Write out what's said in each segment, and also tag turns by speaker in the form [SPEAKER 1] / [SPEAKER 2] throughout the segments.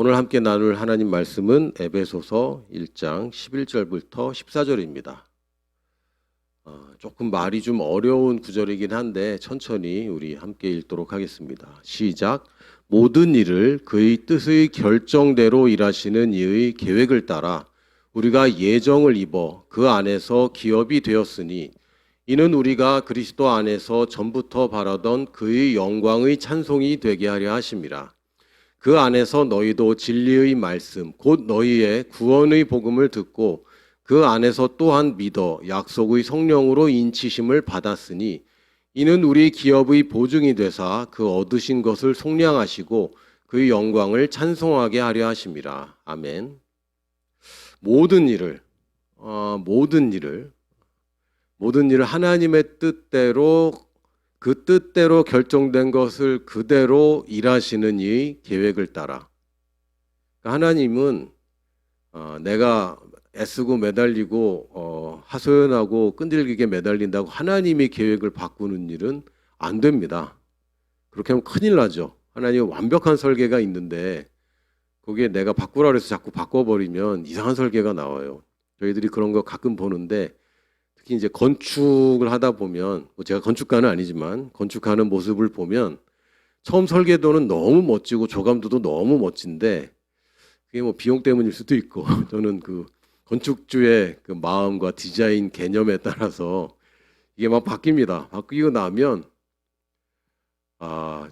[SPEAKER 1] 오늘 함께 나눌 하나님 말씀은 에베소서 1장 11절부터 14절입니다. 조금 말이 좀 어려운 구절이긴 한데 천천히 우리 함께 읽도록 하겠습니다. 시작. 모든 일을 그의 뜻의 결정대로 일하시는 이의 계획을 따라 우리가 예정을 입어 그 안에서 기업이 되었으니 이는 우리가 그리스도 안에서 전부터 바라던 그의 영광의 찬송이 되게 하려 하심이라. 그 안에서 너희도 진리의 말씀 곧 너희의 구원의 복음을 듣고 그 안에서 또한 믿어 약속의 성령으로 인치심을 받았으니 이는 우리 기업의 보증이 되사 그 얻으신 것을 속량하시고 그의 영광을 찬송하게 하려 하심이라. 아멘. 모든 일을 하나님의 뜻대로 그 뜻대로 결정된 것을 그대로 일하시는 이 계획을 따라. 하나님은 내가 애쓰고 매달리고 하소연하고 끈질기게 매달린다고 하나님의 계획을 바꾸는 일은 안 됩니다. 그렇게 하면 큰일 나죠. 하나님은 완벽한 설계가 있는데 거기에 내가 바꾸라 그래서 자꾸 바꿔버리면 이상한 설계가 나와요. 저희들이 그런 거 가끔 보는데 특히 이제 건축을 하다 보면 제가 건축가는 아니지만 건축하는 모습을 보면 처음 설계도는 너무 멋지고 조감도도 너무 멋진데 그게 뭐 비용 때문일 수도 있고 저는 그 건축주의 그 마음과 디자인 개념에 따라서 이게 막 바뀝니다. 바뀌고 나면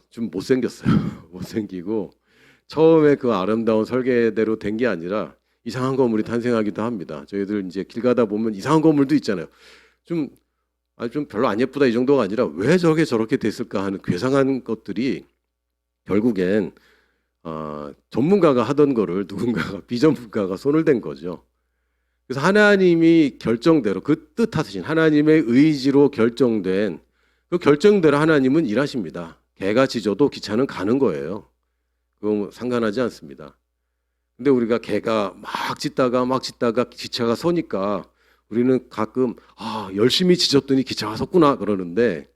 [SPEAKER 1] 좀 못생겼어요. 못생기고 처음에 그 아름다운 설계대로 된 게 아니라 이상한 건물이 탄생하기도 합니다. 저희들 이제 길 가다 보면 이상한 건물도 있잖아요. 좀 별로 안 예쁘다 이 정도가 아니라 왜 저게 저렇게 됐을까 하는 괴상한 것들이 결국엔 전문가가 하던 거를 누군가가 비전문가가 손을 댄 거죠. 그래서 하나님이 결정대로 그 뜻하신 하나님의 의지로 결정된 그 결정대로 하나님은 일하십니다. 개가 짖어도 기차는 가는 거예요. 그거 상관하지 않습니다. 근데 우리가 개가 막 짖다가 기차가 서니까 우리는 가끔 열심히 짖었더니 기차가 섰구나 그러는데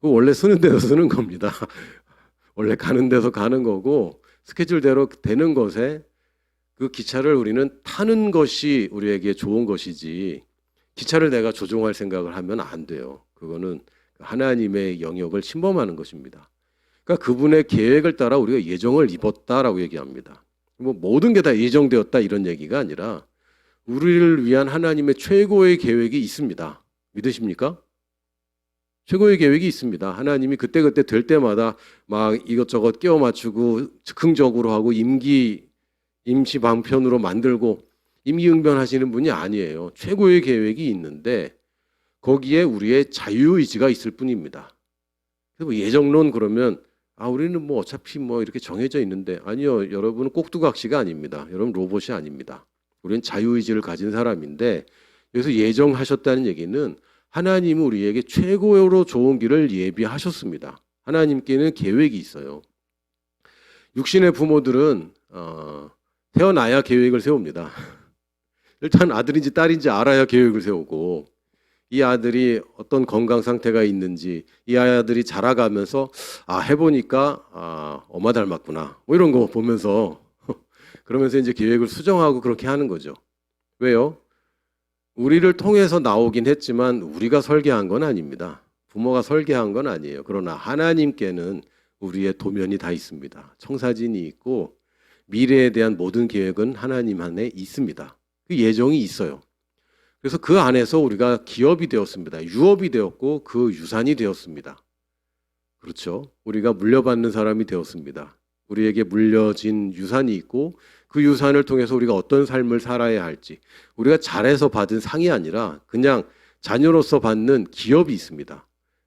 [SPEAKER 1] 그 원래 서는 데서 서는 겁니다. 원래 가는 데서 가는 거고 스케줄대로 되는 것에 그 기차를 우리는 타는 것이 우리에게 좋은 것이지 기차를 내가 조종할 생각을 하면 안 돼요. 그거는 하나님의 영역을 침범하는 것입니다. 그러니까 그분의 계획을 따라 우리가 예정을 입었다라고 얘기합니다. 뭐 모든 게 다 예정되었다 이런 얘기가 아니라 우리를 위한 하나님의 최고의 계획이 있습니다. 믿으십니까? 최고의 계획이 있습니다. 하나님이 그때그때 될 때마다 막 이것저것 끼워 맞추고 즉흥적으로 하고 임시 방편으로 만들고 임기응변하시는 분이 아니에요. 최고의 계획이 있는데 거기에 우리의 자유의지가 있을 뿐입니다. 그래서 뭐 예정론 그러면 우리는 뭐 어차피 뭐 이렇게 정해져 있는데 아니요. 여러분은 꼭두각시가 아닙니다. 여러분 로봇이 아닙니다. 우리는 자유의지를 가진 사람인데 여기서 예정하셨다는 얘기는 하나님은 우리에게 최고로 좋은 길을 예비하셨습니다. 하나님께는 계획이 있어요. 육신의 부모들은 태어나야 계획을 세웁니다. 일단 아들인지 딸인지 알아야 계획을 세우고 이 아들이 어떤 건강 상태가 있는지 이 아들이 자라가면서 해보니까 엄마 닮았구나 뭐 이런 거 보면서 그러면서 이제 계획을 수정하고 그렇게 하는 거죠. 왜요? 우리를 통해서 나오긴 했지만 우리가 설계한 건 아닙니다. 부모가 설계한 건 아니에요. 그러나 하나님께는 우리의 도면이 다 있습니다. 청사진이 있고 미래에 대한 모든 계획은 하나님 안에 있습니다. 그 예정이 있어요. 그래서 그 안에서 우리가 기업이 되었습니다. 유업이 되었고 그 유산이 되었습니다. 그렇죠. 우리가 물려받는 사람이 되었습니다. 우리에게 물려진 유산이 있고 그 유산을 통해서 우리가 어떤 삶을 살아야 할지 우리가 잘해서 받은 상이 아니라 그냥 자녀로서 받는 기업이 있습니다.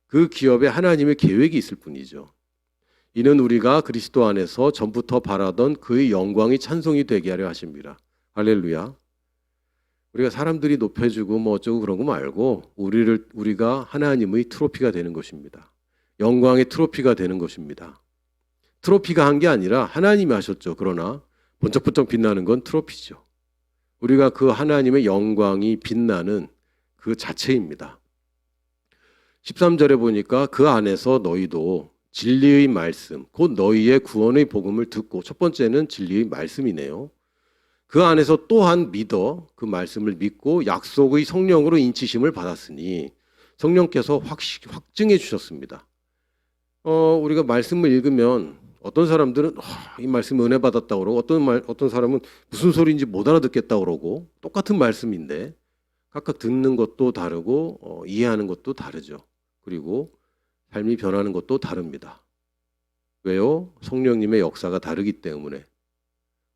[SPEAKER 1] 그 기업에 하나님의 계획이 있을 뿐이죠. 이는 우리가 그리스도 안에서 전부터 바라던 그의 영광이 찬송이 되게 하려 하십니다. 할렐루야. 우리가 사람들이 높여주고 뭐 어쩌고 그런 거 말고 우리가 하나님의 트로피가 되는 것입니다. 영광의 트로피가 되는 것입니다. 트로피가 한 게 아니라 하나님이 하셨죠. 그러나 번쩍번쩍 빛나는 건 트로피죠. 우리가 그 하나님의 영광이 빛나는 그 자체입니다. 13절에 보니까 그 안에서 너희도 진리의 말씀, 곧 너희의 구원의 복음을 듣고, 첫 번째는 진리의 말씀이네요. 그 안에서 또한 믿어 그 말씀을 믿고 약속의 성령으로 인치심을 받았으니 성령께서 확증해 주셨습니다. 우리가 말씀을 읽으면 어떤 사람들은 이 말씀 은혜 받았다 그러고 어떤 사람은 무슨 소리인지 못 알아듣겠다 그러고 똑같은 말씀인데 각각 듣는 것도 다르고 이해하는 것도 다르죠. 그리고 삶이 변하는 것도 다릅니다. 왜요? 성령님의 역사가 다르기 때문에.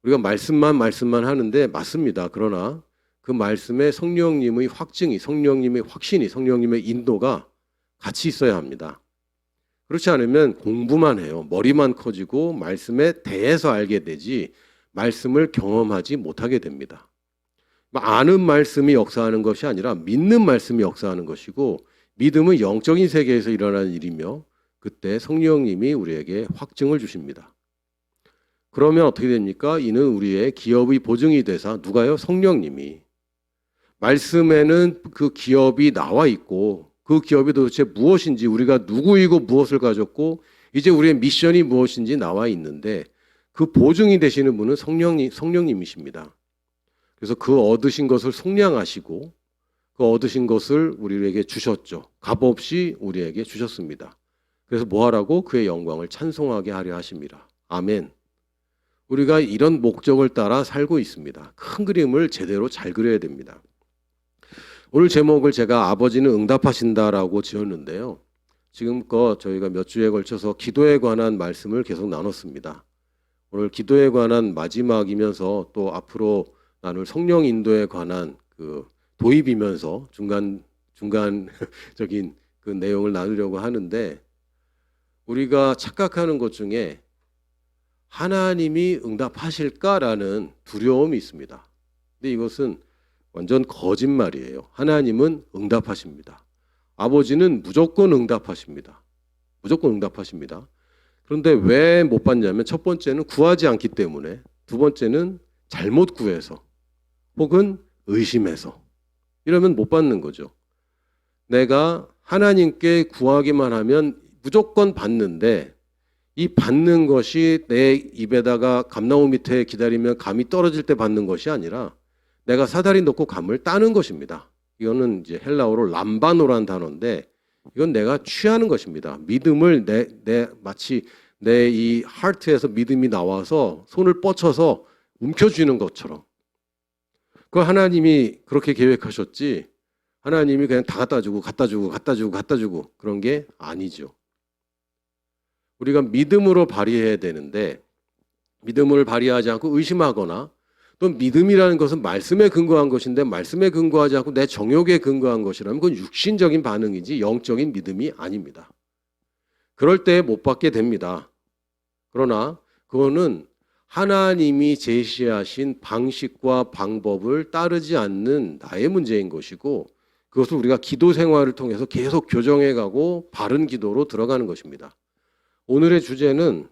[SPEAKER 1] 우리가 말씀만 하는데 맞습니다. 그러나 그 말씀에 성령님의 확증이, 성령님의 확신이, 성령님의 인도가 같이 있어야 합니다. 그렇지 않으면 공부만 해요. 머리만 커지고 말씀에 대해서 알게 되지 말씀을 경험하지 못하게 됩니다. 아는 말씀이 역사하는 것이 아니라 믿는 말씀이 역사하는 것이고 믿음은 영적인 세계에서 일어나는 일이며 그때 성령님이 우리에게 확증을 주십니다. 그러면 어떻게 됩니까? 이는 우리의 기업의 보증이 되사 누가요? 성령님이. 말씀에는 그 기업이 나와 있고 그 기업이 도대체 무엇인지 우리가 누구이고 무엇을 가졌고 이제 우리의 미션이 무엇인지 나와 있는데 그 보증이 되시는 분은 성령님이십니다. 그래서 그 얻으신 것을 속량하시고 그 얻으신 것을 우리에게 주셨죠. 값없이 우리에게 주셨습니다. 그래서 뭐 하라고? 그의 영광을 찬송하게 하려 하십니다. 아멘. 우리가 이런 목적을 따라 살고 있습니다. 큰 그림을 제대로 잘 그려야 됩니다. 오늘 제목을 제가 아버지는 응답하신다라고 지었는데요. 지금껏 저희가 몇 주에 걸쳐서 기도에 관한 말씀을 계속 나눴습니다. 오늘 기도에 관한 마지막이면서 또 앞으로 나눌 성령 인도에 관한 그 도입이면서 중간적인 그 내용을 나누려고 하는데 우리가 착각하는 것 중에 하나님이 응답하실까라는 두려움이 있습니다. 근데 이것은 완전 거짓말이에요. 하나님은 응답하십니다. 아버지는 무조건 응답하십니다. 무조건 응답하십니다. 그런데 왜 못 받냐면 첫 번째는 구하지 않기 때문에, 두 번째는 잘못 구해서 혹은 의심해서 이러면 못 받는 거죠. 내가 하나님께 구하기만 하면 무조건 받는데 이 받는 것이 내 입에다가 감나무 밑에 기다리면 감이 떨어질 때 받는 것이 아니라 내가 사다리 놓고 감을 따는 것입니다. 이거는 이제 헬라어로 람바노라는 단어인데 이건 내가 취하는 것입니다. 믿음을 마치 내 이 하트에서 믿음이 나와서 손을 뻗쳐서 움켜쥐는 것처럼. 그 하나님이 그렇게 계획하셨지 하나님이 그냥 다 갖다 주고 그런 게 아니죠. 우리가 믿음으로 발휘해야 되는데 믿음을 발휘하지 않고 의심하거나 또 믿음이라는 것은 말씀에 근거한 것인데 말씀에 근거하지 않고 내 정욕에 근거한 것이라면 그건 육신적인 반응이지 영적인 믿음이 아닙니다. 그럴 때 못 받게 됩니다. 그러나 그거는 하나님이 제시하신 방식과 방법을 따르지 않는 나의 문제인 것이고 그것을 우리가 기도 생활을 통해서 계속 교정해가고 바른 기도로 들어가는 것입니다. 오늘의 주제는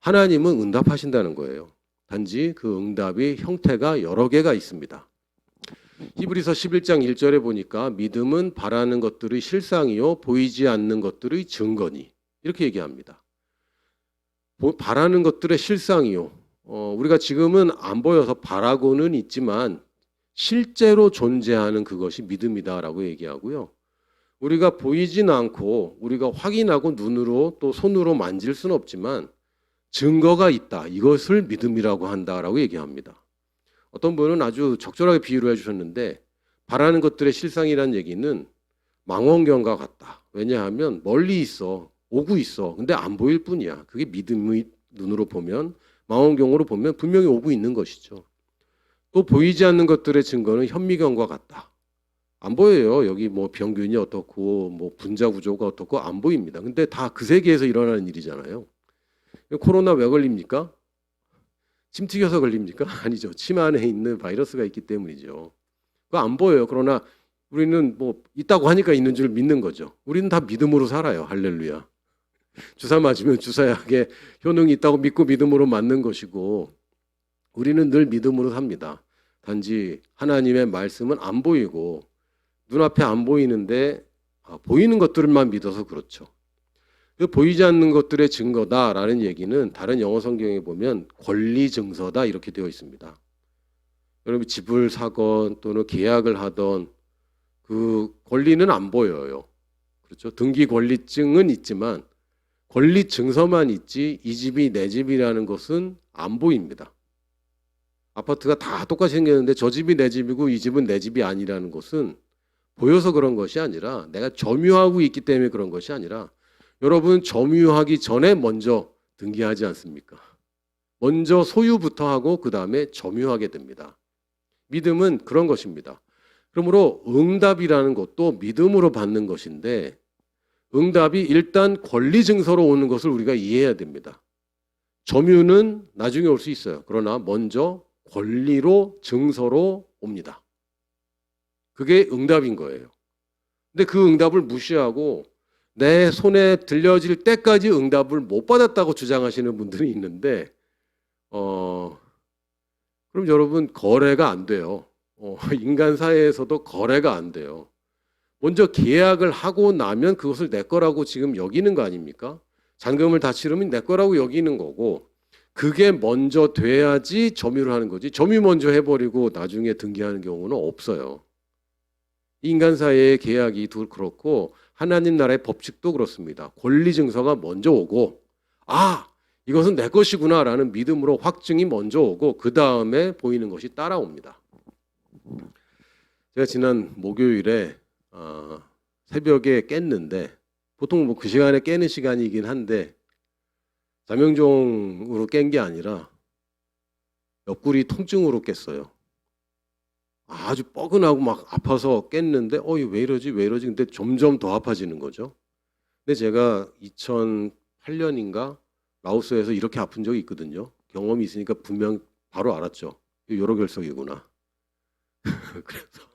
[SPEAKER 1] 하나님은 응답하신다는 거예요. 단지 그 응답이 형태가 여러 개가 있습니다. 히브리서 11장 1절에 보니까 믿음은 바라는 것들의 실상이요 보이지 않는 것들의 증거니 이렇게 얘기합니다. 바라는 것들의 실상이요. 우리가 지금은 안 보여서 바라고는 있지만 실제로 존재하는 그것이 믿음이다라고 얘기하고요. 우리가 보이진 않고 우리가 확인하고 눈으로 또 손으로 만질 수는 없지만 증거가 있다. 이것을 믿음이라고 한다라고 얘기합니다. 어떤 분은 아주 적절하게 비유를 해주셨는데 바라는 것들의 실상이라는 얘기는 망원경과 같다. 왜냐하면 멀리 있어. 오고 있어. 근데 안 보일 뿐이야. 그게 믿음의 눈으로 보면 망원경으로 보면 분명히 오고 있는 것이죠. 또 보이지 않는 것들의 증거는 현미경과 같다. 안 보여요. 여기 뭐 병균이 어떻고 뭐 분자 구조가 어떻고 안 보입니다. 근데 다 그 세계에서 일어나는 일이잖아요. 코로나 왜 걸립니까? 침 튀겨서 걸립니까? 아니죠. 침 안에 있는 바이러스가 있기 때문이죠. 그거 안 보여요. 그러나 우리는 뭐 있다고 하니까 있는 줄 믿는 거죠. 우리는 다 믿음으로 살아요. 할렐루야. 주사 맞으면 주사약에 효능이 있다고 믿고 믿음으로 맞는 것이고 우리는 늘 믿음으로 삽니다. 단지 하나님의 말씀은 안 보이고 눈앞에 안 보이는데 보이는 것들만 믿어서 그렇죠. 그 보이지 않는 것들의 증거다라는 얘기는 다른 영어 성경에 보면 권리 증서다 이렇게 되어 있습니다. 여러분 집을 사건 또는 계약을 하던 그 권리는 안 보여요. 그렇죠? 등기 권리증은 있지만 권리 증서만 있지 이 집이 내 집이라는 것은 안 보입니다. 아파트가 다 똑같이 생겼는데 저 집이 내 집이고 이 집은 내 집이 아니라는 것은 보여서 그런 것이 아니라 내가 점유하고 있기 때문에 그런 것이 아니라 여러분 점유하기 전에 먼저 등기하지 않습니까? 먼저 소유부터 하고 그 다음에 점유하게 됩니다. 믿음은 그런 것입니다. 그러므로 응답이라는 것도 믿음으로 받는 것인데 응답이 일단 권리 증서로 오는 것을 우리가 이해해야 됩니다. 점유는 나중에 올 수 있어요. 그러나 먼저 권리로 증서로 옵니다. 그게 응답인 거예요. 근데 그 응답을 무시하고 내 손에 들려질 때까지 응답을 못 받았다고 주장하시는 분들이 있는데 그럼 여러분 거래가 안 돼요. 인간 사회에서도 거래가 안 돼요. 먼저 계약을 하고 나면 그것을 내 거라고 지금 여기는 거 아닙니까? 잔금을 다 치르면 내 거라고 여기는 거고 그게 먼저 돼야지 점유를 하는 거지. 점유 먼저 해버리고 나중에 등기하는 경우는 없어요. 인간 사이의 계약이 그렇고 하나님 나라의 법칙도 그렇습니다. 권리 증서가 먼저 오고 이것은 내 것이구나 라는 믿음으로 확증이 먼저 오고 그 다음에 보이는 것이 따라옵니다. 제가 지난 목요일에 새벽에 깼는데 보통 그 시간에 깨는 시간이긴 한데 자명종으로 깬 게 아니라 옆구리 통증으로 깼어요. 아주 뻐근하고 막 아파서 깼는데 왜 이러지 근데 점점 더 아파지는 거죠. 근데 제가 2008년인가 라오스에서 이렇게 아픈 적이 있거든요. 경험이 있으니까 분명 바로 알았죠. 요로결석이구나. 그래서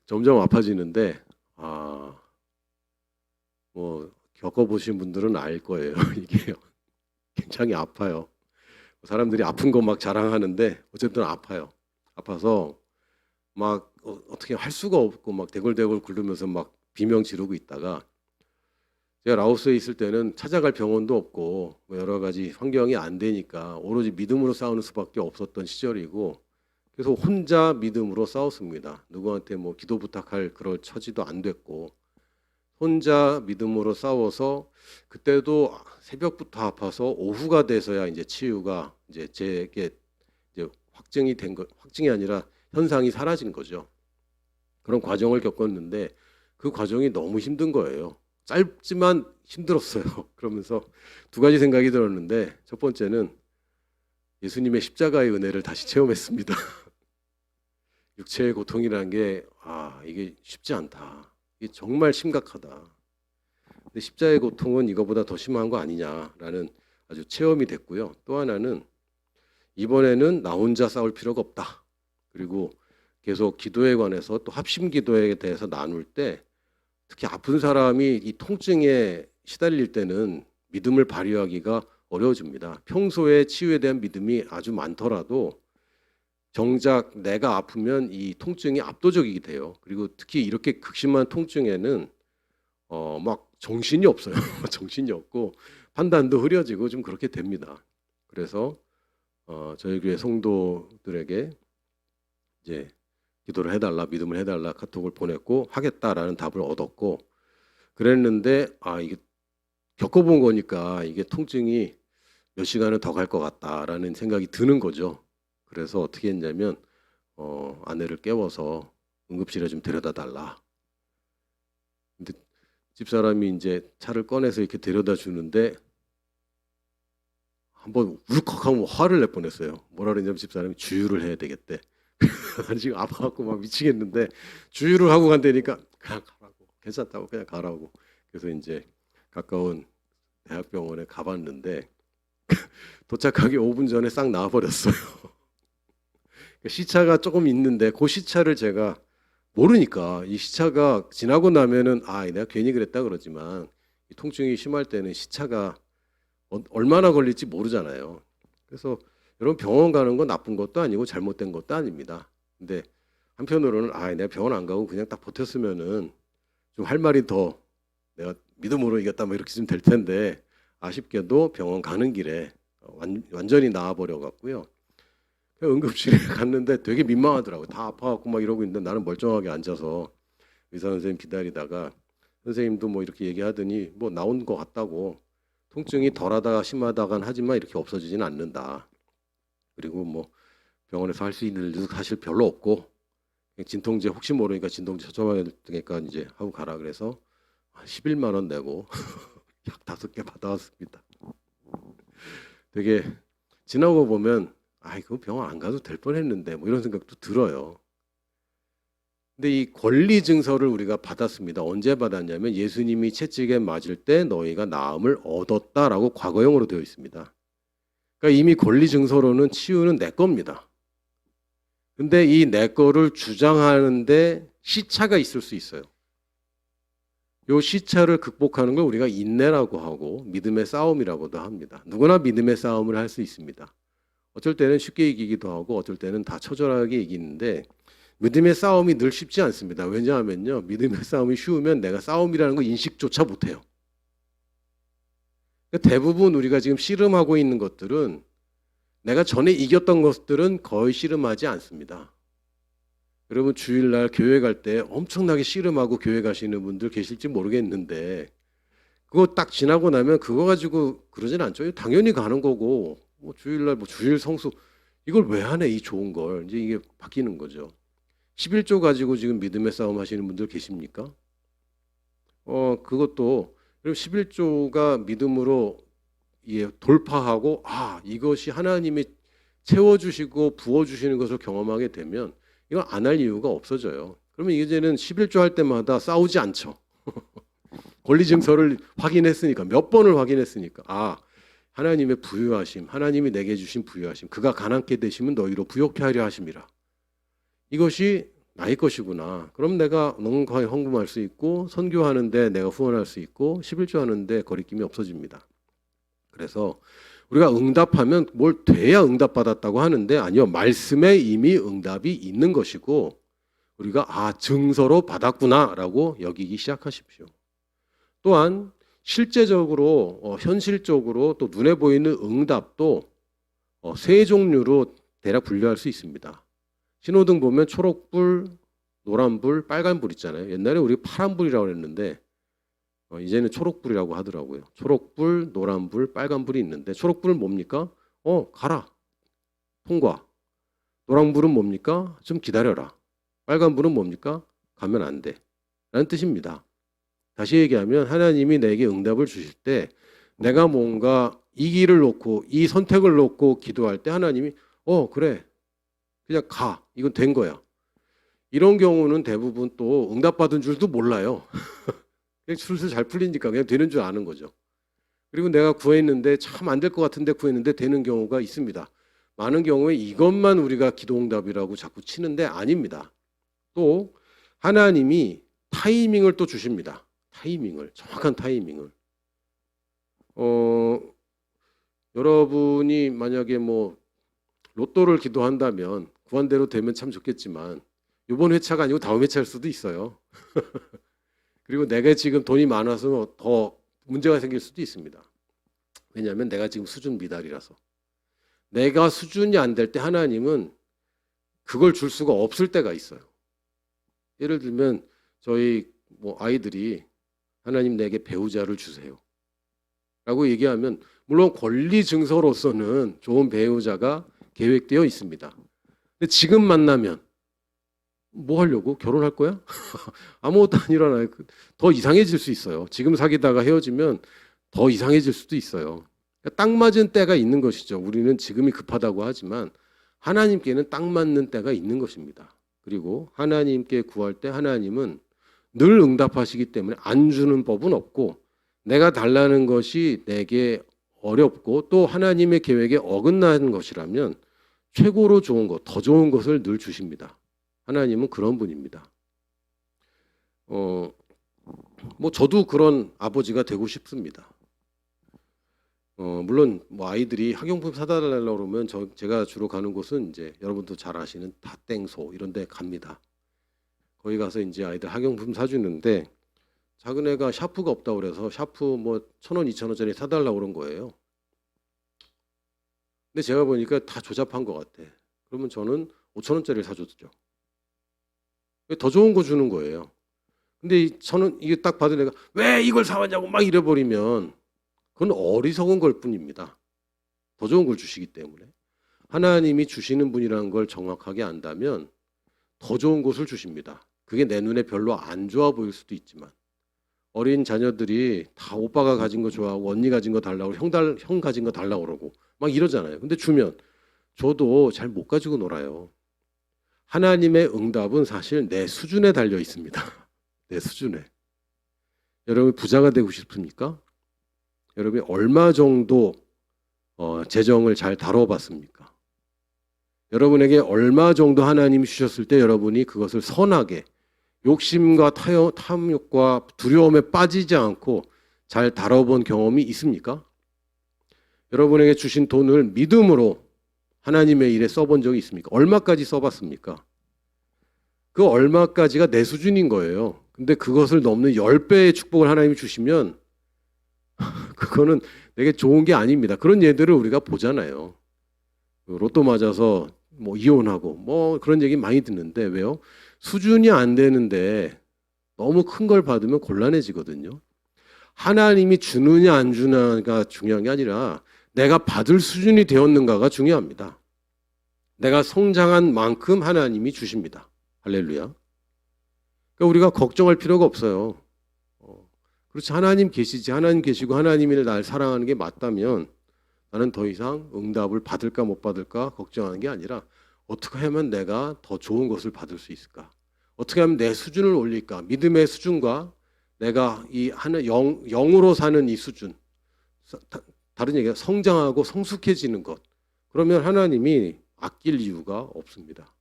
[SPEAKER 1] 점점 아파지는데 뭐 겪어보신 분들은 알 거예요. 이게 굉장히 아파요. 사람들이 아픈 거 막 자랑하는데 어쨌든 아파요. 아파서 막 어떻게 할 수가 없고 막 대굴대굴 굴르면서 막 비명 지르고 있다가 제가 라오스에 있을 때는 찾아갈 병원도 없고 뭐 여러 가지 환경이 안 되니까 오로지 믿음으로 싸우는 수밖에 없었던 시절이고 그래서 혼자 믿음으로 싸웠습니다. 누구한테 뭐 기도 부탁할 그럴 처지도 안 됐고 혼자 믿음으로 싸워서 그때도 새벽부터 아파서 오후가 돼서야 이제 치유가 이제 제게 이제 확증이 된 거, 확증이 아니라 현상이 사라진 거죠. 그런 과정을 겪었는데 그 과정이 너무 힘든 거예요. 짧지만 힘들었어요. 그러면서 두 가지 생각이 들었는데 첫 번째는 예수님의 십자가의 은혜를 다시 체험했습니다. 육체의 고통이라는 게 이게 쉽지 않다. 이게 정말 심각하다. 근데 십자가의 고통은 이거보다 더 심한 거 아니냐라는 아주 체험이 됐고요. 또 하나는 이번에는 나 혼자 싸울 필요가 없다. 그리고 계속 기도에 관해서 또 합심 기도에 대해서 나눌 때 특히 아픈 사람이 이 통증에 시달릴 때는 믿음을 발휘하기가 어려워집니다. 평소에 치유에 대한 믿음이 아주 많더라도 정작 내가 아프면 이 통증이 압도적이게 돼요. 그리고 특히 이렇게 극심한 통증에는 막 정신이 없어요. 정신이 없고 판단도 흐려지고 좀 그렇게 됩니다. 그래서 저희 교회 성도들에게 이제 기도를 해달라, 믿음을 해달라 카톡을 보냈고 하겠다라는 답을 얻었고 그랬는데 이게 겪어본 거니까 이게 통증이 몇 시간은 더 갈 것 같다라는 생각이 드는 거죠. 그래서 어떻게 했냐면 아내를 깨워서 응급실에 좀 데려다 달라. 근데 집사람이 이제 차를 꺼내서 이렇게 데려다 주는데 한번 울컥하면 화를 낼 뻔했어요. 뭐라 그랬냐면 집사람이 주유를 해야 되겠대. 지금 아파갖고 막 미치겠는데 주유를 하고 간다니까 그냥 가라고, 괜찮다고 그냥 가라고. 그래서 이제 가까운 대학병원에 가봤는데 도착하기 5분 전에 싹 나와버렸어요. 시차가 조금 있는데 그 시차를 제가 모르니까 이 시차가 지나고 나면은 내가 괜히 그랬다 그러지만 이 통증이 심할 때는 시차가 얼마나 걸릴지 모르잖아요. 그래서 여러분 병원 가는 건 나쁜 것도 아니고 잘못된 것도 아닙니다. 근데 한편으로는 내가 병원 안 가고 그냥 딱 버텼으면은 좀 할 말이 더 내가 믿음으로 이겼다 뭐 이렇게 쓰면 될 텐데 아쉽게도 병원 가는 길에 완전히 나아버려 갖고요. 응급실에 갔는데 되게 민망하더라고요. 다 아파갖고 막 이러고 있는데 나는 멀쩡하게 앉아서 의사 선생님 기다리다가 선생님도 뭐 이렇게 얘기하더니 뭐 나온 것 같다고, 통증이 덜하다가 심하다간 하지만 이렇게 없어지지는 않는다. 그리고 뭐 병원에서 할 수 있는 일도 사실 별로 없고 진통제 혹시 모르니까 진통제 처방해 드니까 이제 하고 가라 그래서 11만 원 내고 약 5개 받아왔습니다. 되게 지나고 보면 그 병원 안 가도 될 뻔했는데 뭐 이런 생각도 들어요. 근데 이 권리 증서를 우리가 받았습니다. 언제 받았냐면 예수님이 채찍에 맞을 때 너희가 나음을 얻었다라고 과거형으로 되어 있습니다. 그러니까 이미 권리 증서로는 치유는 내 겁니다. 근데 이 내 거를 주장하는데 시차가 있을 수 있어요. 이 시차를 극복하는 걸 우리가 인내라고 하고 믿음의 싸움이라고도 합니다. 누구나 믿음의 싸움을 할 수 있습니다. 어쩔 때는 쉽게 이기기도 하고 어쩔 때는 다 처절하게 이기는데 믿음의 싸움이 늘 쉽지 않습니다. 왜냐하면요, 믿음의 싸움이 쉬우면 내가 싸움이라는 거 인식조차 못해요. 대부분 우리가 지금 씨름하고 있는 것들은 내가 전에 이겼던 것들은 거의 씨름하지 않습니다. 여러분 주일날 교회 갈 때 엄청나게 씨름하고 교회 가시는 분들 계실지 모르겠는데 그거 딱 지나고 나면 그거 가지고 그러진 않죠. 당연히 가는 거고 뭐 주일날 뭐 주일 성수 이걸 왜 하네 이 좋은 걸. 이제 이게 바뀌는 거죠. 11조 가지고 지금 믿음의 싸움 하시는 분들 계십니까? 그것도 11조가 믿음으로 돌파하고 이것이 하나님이 채워주시고 부어주시는 것을 경험하게 되면 이건 안 할 이유가 없어져요. 그러면 이제는 11조 할 때마다 싸우지 않죠. 권리 증서를 확인했으니까 몇 번을 확인했으니까 하나님의 부유하심, 하나님이 내게 주신 부유하심, 그가 가난케 되시면 너희로 부욕케 하려 하심이라. 이것이 나의 것이구나. 그럼 내가 넉넉하게 헌금할 수 있고 선교하는데 내가 후원할 수 있고 11조 하는데 거리낌이 없어집니다. 그래서 우리가 응답하면 뭘 돼야 응답받았다고 하는데 아니요. 말씀에 이미 응답이 있는 것이고 우리가 증서로 받았구나라고 여기기 시작하십시오. 또한 실제적으로 현실적으로 또 눈에 보이는 응답도 세 종류로 대략 분류할 수 있습니다. 신호등 보면 초록불, 노란불, 빨간불 있잖아요. 옛날에 우리 파란불이라고 했는데 이제는 초록불이라고 하더라고요. 초록불, 노란불, 빨간불이 있는데 초록불은 뭡니까? 가라. 통과. 노란불은 뭡니까? 좀 기다려라. 빨간불은 뭡니까? 가면 안 돼. 라는 뜻입니다. 다시 얘기하면 하나님이 내게 응답을 주실 때 내가 뭔가 이 길을 놓고 이 선택을 놓고 기도할 때 하나님이 그래. 그냥 가. 이건 된 거야. 이런 경우는 대부분 또 응답받은 줄도 몰라요. 그냥 술술 잘 풀리니까 그냥 되는 줄 아는 거죠. 그리고 내가 구했는데 참 안 될 것 같은데 구했는데 되는 경우가 있습니다. 많은 경우에 이것만 우리가 기도응답이라고 자꾸 치는데 아닙니다. 또 하나님이 타이밍을 또 주십니다. 타이밍을, 정확한 타이밍을. 여러분이 만약에 뭐 로또를 기도한다면 구한 대로 되면 참 좋겠지만 이번 회차가 아니고 다음 회차일 수도 있어요. 그리고 내가 지금 돈이 많아서 더 문제가 생길 수도 있습니다. 왜냐하면 내가 지금 수준 미달이라서. 내가 수준이 안 될 때 하나님은 그걸 줄 수가 없을 때가 있어요. 예를 들면 저희 아이들이 하나님 내게 배우자를 주세요 라고 얘기하면 물론 권리 증서로서는 좋은 배우자가 계획되어 있습니다. 근데 지금 만나면 뭐 하려고? 결혼할 거야? 아무것도 안 일어나요. 더 이상해질 수 있어요. 지금 사귀다가 헤어지면 더 이상해질 수도 있어요. 그러니까 딱 맞은 때가 있는 것이죠. 우리는 지금이 급하다고 하지만 하나님께는 딱 맞는 때가 있는 것입니다. 그리고 하나님께 구할 때 하나님은 늘 응답하시기 때문에 안 주는 법은 없고 내가 달라는 것이 내게 어렵고 또 하나님의 계획에 어긋나는 것이라면 최고로 좋은 것, 더 좋은 것을 늘 주십니다. 하나님은 그런 분입니다. 저도 그런 아버지가 되고 싶습니다. 물론 아이들이 학용품 사다 달라고 그러면 제가 주로 가는 곳은 이제 여러분도 잘 아시는 다땡소 이런 데 갑니다. 거기 가서 이제 아이들 학용품 사주는데 작은 애가 샤프가 없다고 그래서 샤프 뭐 1,000원, 2,000원짜리 사달라고 그런 거예요. 근데 제가 보니까 다 조잡한 것 같아. 그러면 저는 5,000원짜리를 사줬죠. 더 좋은 거 주는 거예요. 근데 저는 이게 딱 받은 애가 왜 이걸 사왔냐고 막 이래버리면 그건 어리석은 걸 뿐입니다. 더 좋은 걸 주시기 때문에. 하나님이 주시는 분이라는 걸 정확하게 안다면 더 좋은 것을 주십니다. 그게 내 눈에 별로 안 좋아 보일 수도 있지만 어린 자녀들이 다 오빠가 가진 거 좋아하고 언니 가진 거 달라고 형 가진 거 달라고 그러고 막 이러잖아요. 근데 주면 저도 잘 못 가지고 놀아요. 하나님의 응답은 사실 내 수준에 달려 있습니다. 내 수준에. 여러분 부자가 되고 싶습니까? 여러분이 얼마 정도 재정을 잘 다뤄봤습니까? 여러분에게 얼마 정도 하나님이 주셨을 때 여러분이 그것을 선하게 욕심과 탐욕과 두려움에 빠지지 않고 잘 다뤄본 경험이 있습니까? 여러분에게 주신 돈을 믿음으로 하나님의 일에 써본 적이 있습니까? 얼마까지 써봤습니까? 그 얼마까지가 내 수준인 거예요. 근데 그것을 넘는 10배의 축복을 하나님이 주시면 그거는 되게 좋은 게 아닙니다. 그런 예들을 우리가 보잖아요. 로또 맞아서 뭐 이혼하고 뭐 그런 얘기 많이 듣는데 왜요? 수준이 안 되는데 너무 큰 걸 받으면 곤란해지거든요. 하나님이 주느냐 안 주느냐가 중요한 게 아니라 내가 받을 수준이 되었는가가 중요합니다. 내가 성장한 만큼 하나님이 주십니다. 할렐루야. 그러니까 우리가 걱정할 필요가 없어요. 그렇지, 하나님 계시지. 하나님 계시고 하나님이 날 사랑하는 게 맞다면 나는 더 이상 응답을 받을까 못 받을까 걱정하는 게 아니라 어떻게 하면 내가 더 좋은 것을 받을 수 있을까? 어떻게 하면 내 수준을 올릴까? 믿음의 수준과 내가 이 하는 영으로 사는 이 수준, 다른 얘기가 성장하고 성숙해지는 것. 그러면 하나님이 아낄 이유가 없습니다.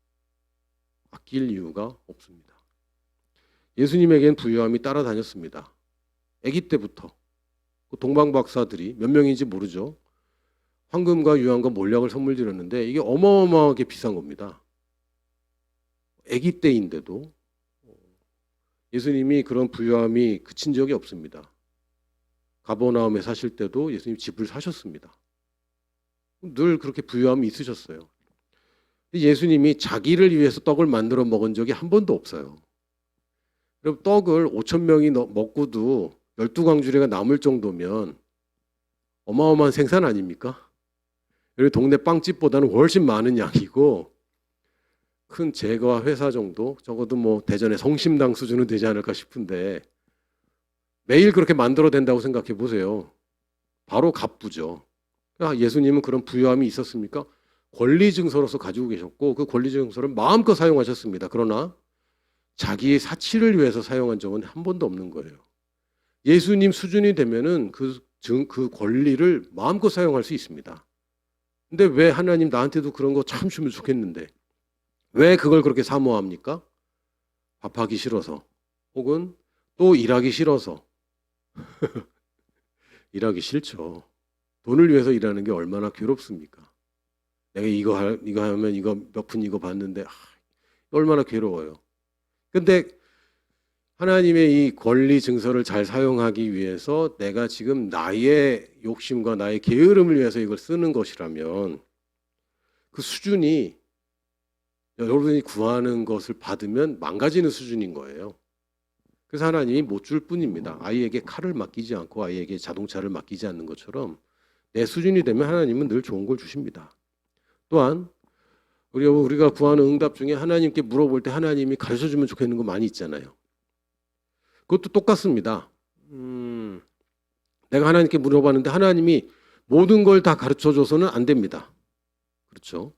[SPEAKER 1] 아낄 이유가 없습니다. 예수님에겐 부유함이 따라다녔습니다. 아기 때부터. 동방 박사들이 몇 명인지 모르죠. 황금과 유황과 몰약을 선물 드렸는데 이게 어마어마하게 비싼 겁니다. 아기 때인데도 예수님이 그런 부유함이 그친 적이 없습니다. 가버나움에 사실 때도 예수님 집을 사셨습니다. 늘 그렇게 부유함이 있으셨어요. 예수님이 자기를 위해서 떡을 만들어 먹은 적이 한 번도 없어요. 그럼 떡을 5,000명이 먹고도 12광주리가 남을 정도면 어마어마한 생산 아닙니까? 여기 동네 빵집보다는 훨씬 많은 양이고 큰 제과 회사 정도, 적어도 뭐 대전의 성심당 수준은 되지 않을까 싶은데 매일 그렇게 만들어 된다고 생각해 보세요. 바로 갑부죠. 예수님은 그런 부유함이 있었습니까? 권리 증서로서 가지고 계셨고 그 권리 증서를 마음껏 사용하셨습니다. 그러나 자기의 사치를 위해서 사용한 적은 한 번도 없는 거예요. 예수님 수준이 되면은 그 권리를 마음껏 사용할 수 있습니다. 근데 왜 하나님 나한테도 그런 거 참 주면 좋겠는데 왜 그걸 그렇게 사모합니까? 밥하기 싫어서 혹은 또 일하기 싫어서. 일하기 싫죠. 돈을 위해서 일하는 게 얼마나 괴롭습니까? 내가 이거 하면 이거 몇 푼 이거 받는데 얼마나 괴로워요. 근데 하나님의 이 권리 증서를 잘 사용하기 위해서 내가 지금 나의 욕심과 나의 게으름을 위해서 이걸 쓰는 것이라면 그 수준이 여러분이 구하는 것을 받으면 망가지는 수준인 거예요. 그래서 하나님이 못 줄 뿐입니다. 아이에게 칼을 맡기지 않고 아이에게 자동차를 맡기지 않는 것처럼 내 수준이 되면 하나님은 늘 좋은 걸 주십니다. 또한 우리가 구하는 응답 중에 하나님께 물어볼 때 하나님이 가르쳐주면 좋겠는 거 많이 있잖아요. 그것도 똑같습니다. 내가 하나님께 물어봤는데 하나님이 모든 걸 다 가르쳐줘서는 안 됩니다. 그렇죠?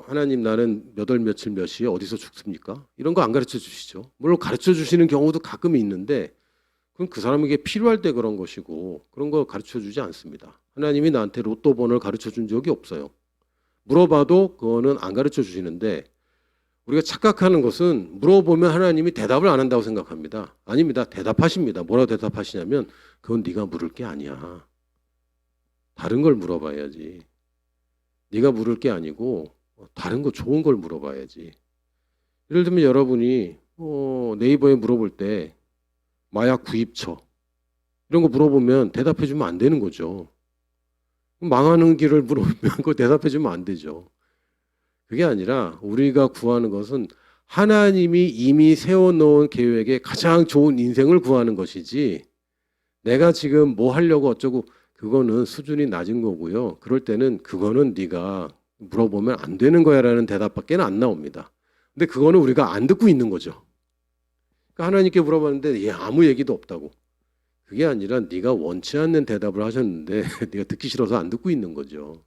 [SPEAKER 1] 하나님 나는 몇 월 며칠 몇 시에 어디서 죽습니까? 이런 거 안 가르쳐 주시죠. 물론 가르쳐 주시는 경우도 가끔 있는데 그건 그 사람에게 필요할 때 그런 것이고 그런 거 가르쳐 주지 않습니다. 하나님이 나한테 로또 번호를 가르쳐 준 적이 없어요. 물어봐도 그거는 안 가르쳐 주시는데 우리가 착각하는 것은 물어보면 하나님이 대답을 안 한다고 생각합니다. 아닙니다. 대답하십니다. 뭐라고 대답하시냐면 그건 네가 물을 게 아니야. 다른 걸 물어봐야지. 네가 물을 게 아니고 다른 거 좋은 걸 물어봐야지. 예를 들면 여러분이 네이버에 물어볼 때 마약 구입처 이런 거 물어보면 대답해 주면 안 되는 거죠. 망하는 길을 물어보면 그거 대답해 주면 안 되죠. 그게 아니라 우리가 구하는 것은 하나님이 이미 세워놓은 계획에 가장 좋은 인생을 구하는 것이지 내가 지금 뭐 하려고 어쩌고 그거는 수준이 낮은 거고요. 그럴 때는 그거는 네가 물어보면 안 되는 거야라는 대답밖에 안 나옵니다. 근데 그거는 우리가 안 듣고 있는 거죠. 그러니까 하나님께 물어봤는데 얘 아무 얘기도 없다고. 그게 아니라 네가 원치 않는 대답을 하셨는데 네가 듣기 싫어서 안 듣고 있는 거죠.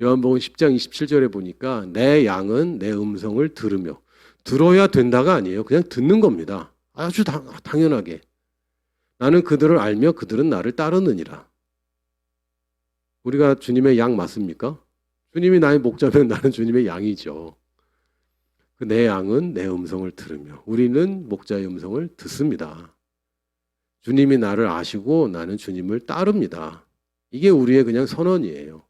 [SPEAKER 1] 요한복음 10장 27절에 보니까 내 양은 내 음성을 들으며 들어야 된다가 아니에요. 그냥 듣는 겁니다. 아주 당연하게. 나는 그들을 알며 그들은 나를 따르느니라. 우리가 주님의 양 맞습니까? 주님이 나의 목자면 나는 주님의 양이죠. 내 양은 내 음성을 들으며 우리는 목자의 음성을 듣습니다. 주님이 나를 아시고 나는 주님을 따릅니다. 이게 우리의 그냥 선언이에요.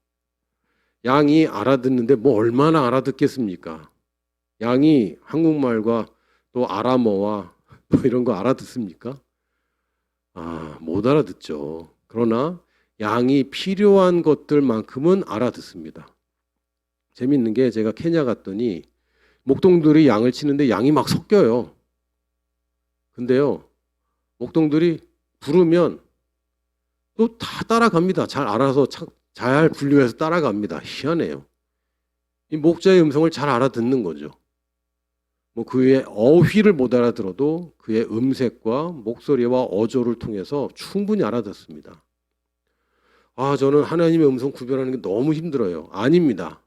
[SPEAKER 1] 양이 알아듣는데 뭐 얼마나 알아듣겠습니까? 양이 한국말과 또 아람어와 또 이런 거 알아듣습니까? 못 알아듣죠. 그러나 양이 필요한 것들만큼은 알아듣습니다. 재밌는 게 제가 케냐 갔더니 목동들이 양을 치는데 양이 막 섞여요. 근데요, 목동들이 부르면 또 다 따라갑니다. 잘 알아서 잘 분류해서 따라갑니다. 희한해요. 이 목자의 음성을 잘 알아듣는 거죠. 뭐 그의 어휘를 못 알아들어도 그의 음색과 목소리와 어조를 통해서 충분히 알아듣습니다. 저는 하나님의 음성 구별하는 게 너무 힘들어요. 아닙니다.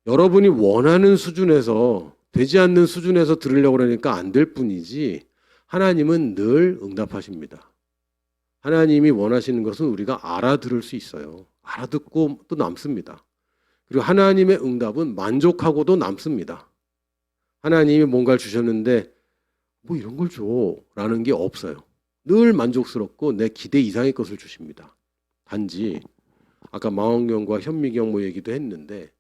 [SPEAKER 1] 여러분이 원하는 수준에서 되지 않는 수준에서 들으려고 그러니까 안 될 뿐이지 하나님은 늘 응답하십니다. 하나님이 원하시는 것은 우리가 알아들을 수 있어요. 알아듣고 또 남습니다. 그리고 하나님의 응답은 만족하고도 남습니다. 하나님이 뭔가를 주셨는데 뭐 이런 걸 줘라는 게 없어요. 늘 만족스럽고 내 기대 이상의 것을 주십니다. 단지 아까 망원경과 현미경 뭐 얘기도 했는데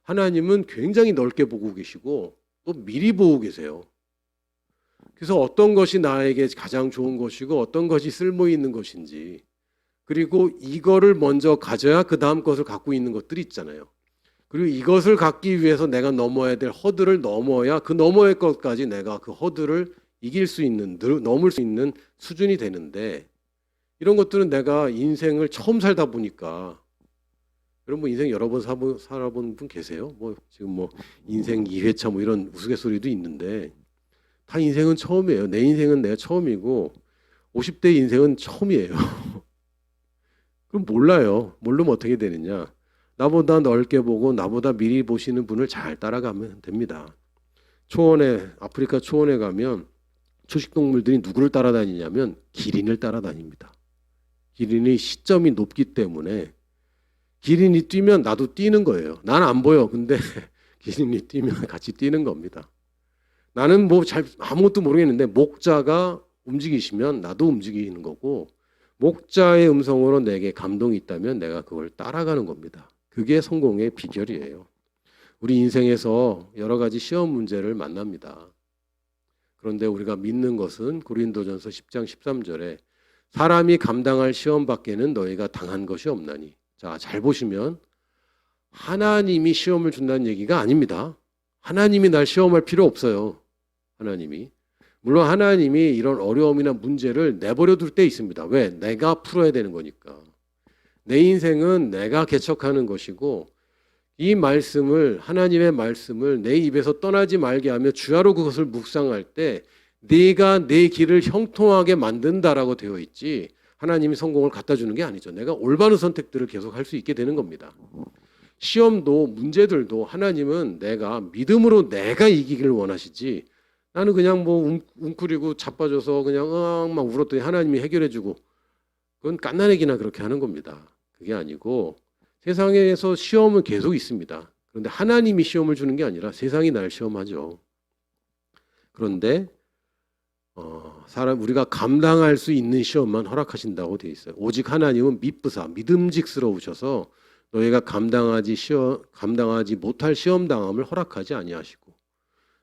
[SPEAKER 1] 하나님은 굉장히 넓게 보고 계시고 또 미리 보고 계세요. 그래서 어떤 것이 나에게 가장 좋은 것이고 어떤 것이 쓸모 있는 것인지 그리고 이거를 먼저 가져야 그 다음 것을 갖고 있는 것들이 있잖아요. 그리고 이것을 갖기 위해서 내가 넘어야 될 허들을 넘어야 그 넘어야 것까지 내가 그 허들을 이길 수 있는, 넘을 수 있는 수준이 되는데 이런 것들은 내가 인생을 처음 살다 보니까 여러분 인생 여러 번 살아본 분 계세요? 뭐 지금 뭐 인생 2회차 뭐 이런 우스갯소리도 있는데 다 인생은 처음이에요. 내 인생은 내가 처음이고 50대 인생은 처음이에요. 그럼 몰라요. 모르면 어떻게 되느냐. 나보다 넓게 보고 나보다 미리 보시는 분을 잘 따라가면 됩니다. 아프리카 초원에 가면 초식동물들이 누구를 따라다니냐면 기린을 따라다닙니다. 기린이 시점이 높기 때문에 기린이 뛰면 나도 뛰는 거예요. 난 안 보여. 근데 기린이 뛰면 같이 뛰는 겁니다. 나는 뭐 잘 아무것도 모르겠는데 목자가 움직이시면 나도 움직이는 거고 목자의 음성으로 내게 감동이 있다면 내가 그걸 따라가는 겁니다. 그게 성공의 비결이에요. 우리 인생에서 여러 가지 시험 문제를 만납니다. 그런데 우리가 믿는 것은 고린도전서 10장 13절에 사람이 감당할 시험 밖에는 너희가 당한 것이 없나니. 자, 잘 보시면 하나님이 시험을 준다는 얘기가 아닙니다. 하나님이 날 시험할 필요 없어요. 하나님이. 물론 하나님이 이런 어려움이나 문제를 내버려 둘 때 있습니다. 왜? 내가 풀어야 되는 거니까. 내 인생은 내가 개척하는 것이고 이 말씀을 하나님의 말씀을 내 입에서 떠나지 말게 하며 주야로 그것을 묵상할 때 네가 내 길을 형통하게 만든다라고 되어 있지 하나님이 성공을 갖다 주는 게 아니죠. 내가 올바른 선택들을 계속 할 수 있게 되는 겁니다. 시험도 문제들도 하나님은 내가 믿음으로 내가 이기기를 원하시지 나는 그냥 뭐 웅크리고 자빠져서 그냥 막 울었더니 하나님이 해결해 주고 그건 깐난애기나 그렇게 하는 겁니다. 그게 아니고 세상에서 시험은 계속 있습니다. 그런데 하나님이 시험을 주는 게 아니라 세상이 날 시험하죠. 그런데 우리가 감당할 수 있는 시험만 허락하신다고 되어 있어요. 오직 하나님은 믿음직스러우셔서 너희가 감당하지 못할 시험 당함을 허락하지 아니하시고